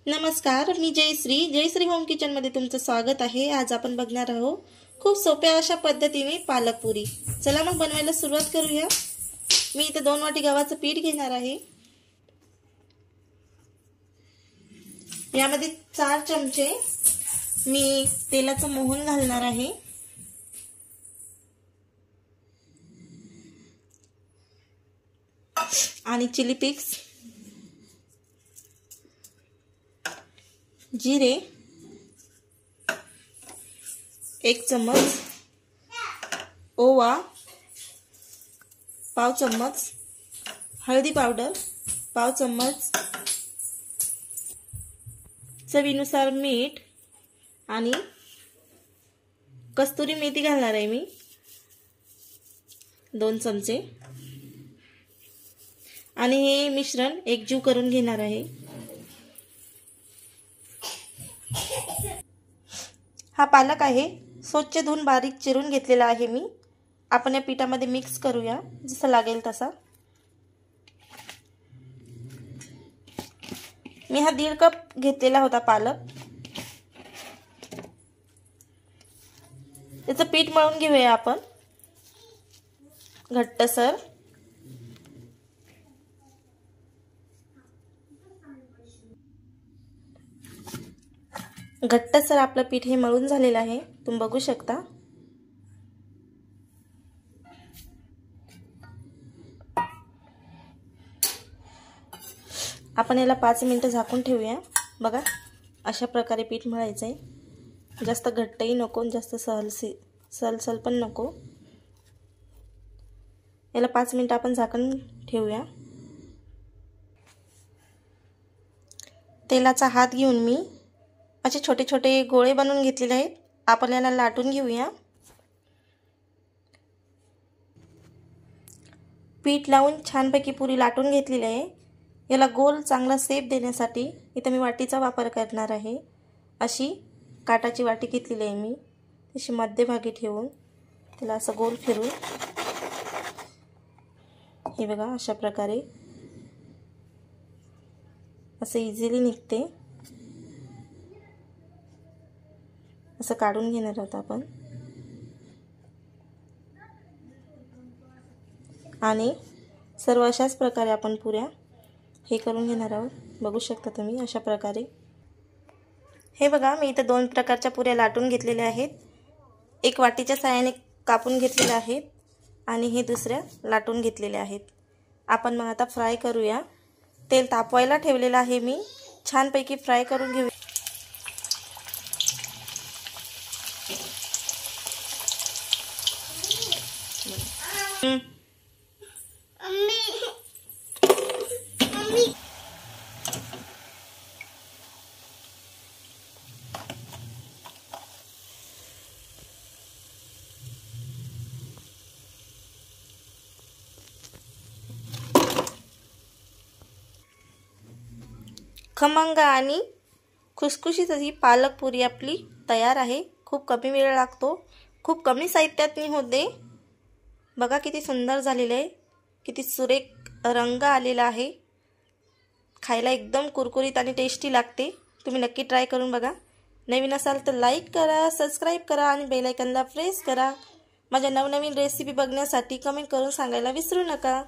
नमस्कार, मी Jayashree home kitchen मध्ये तुमचं स्वागत आहे। आज आपण बघणार आहोत खूप सोप्या अशा पद्धतीने पालक पुरी। चला मग बनवायला सुरुवात करूया। मी इथे 2 वाटी गव्हाचं पीठ घेणार आहे। यामध्ये 4 चमचे मी तेलाचं मोहन घालणार आहे। आणि चिली फ्लेक्स, जीरे 1 चम्मच, ओवा पाव चम्मच, हळदी पावडर पाव चम्मच, चवीनुसार मीठ आणि कस्तुरी मेथी घालणार आहे मी 2 चमचे। आणि हे मिश्रण एकजीव करून घेणार आहे। हा पालक आहे, स्वच्छ धुवून बारीक चिरून घेतलेला आहे मी। आपण या पिठामध्ये मिक्स करूया जसं लागेल तसा। मी हा 1.5 कप घेतलेला होता पालक। त्याचं पीठ मळून घेऊया आपण घट्टसर। घट्टसर आपलं पीठ हे मळून झालेलं आहे, तुम्ही बघू शकता। आपण याला 5 मिनिटं झाकून ठेवूया। बघा अशा प्रकारे पीठ मळायचं आहे। जास्त घट्टही नको, जास्त सलसल पण नको। याला 5 मिनिटं आपण झाकून ठेवूया। तेलाचा हात घेऊन मी असे छोटे छोटे गोळे बनवून घेतलेले आहेत। आपण याला लाटून घेऊया। पीठ लावून छानपैकी पुरी लाटून घेतलेली आहे। याला गोल चांगला शेप देण्यासाठी इथे मी वाटीचा वापर करणार आहे। अशी काटाची वाटी घेतलेली आहे मी, तशी मध्यभागी ठेवून त्याला असं गोल फिरवून हे बघा अशा प्रकारे असं इझिली निघते। असं काढून घेणार आहोत आपण। आणि सर्व अशाच प्रकारे आपण पुऱ्या हे करून घेणार आहोत। बघू शकता तुम्ही अशा प्रकारे। हे बघा मी इथे 2 प्रकारच्या पुऱ्या लाटून घेतलेल्या आहेत। एक वाटीच्या साहाय्याने कापून घेतलेल्या आहेत आणि हे दुसऱ्या लाटून घेतलेल्या आहेत। आपण मग आता फ्राय करूया। तेल तापवायला ठेवलेलं आहे मी, छानपैकी फ्राय करून घेऊ। खमंग आणि खुसखुशीत अशी पालक पुरी आपली तयार आहे। खूप कमी वेळ लागतो, खूप कमी साहित्यात होते। बघा किती सुंदर झालेले आहे, किती सुरेख रंग आलेला आहे। खायला एकदम कुरकुरीत आणि टेस्टी लागते। तुम्ही नक्की ट्राय करून बघा। नवीन असाल तर लाईक करा, सबस्क्राइब करा आणि बेल आयकॉनला प्रेस करा। माझ्या नवनवीन रेसिपी बघण्यासाठी कमेंट करून सांगायला विसरू नका।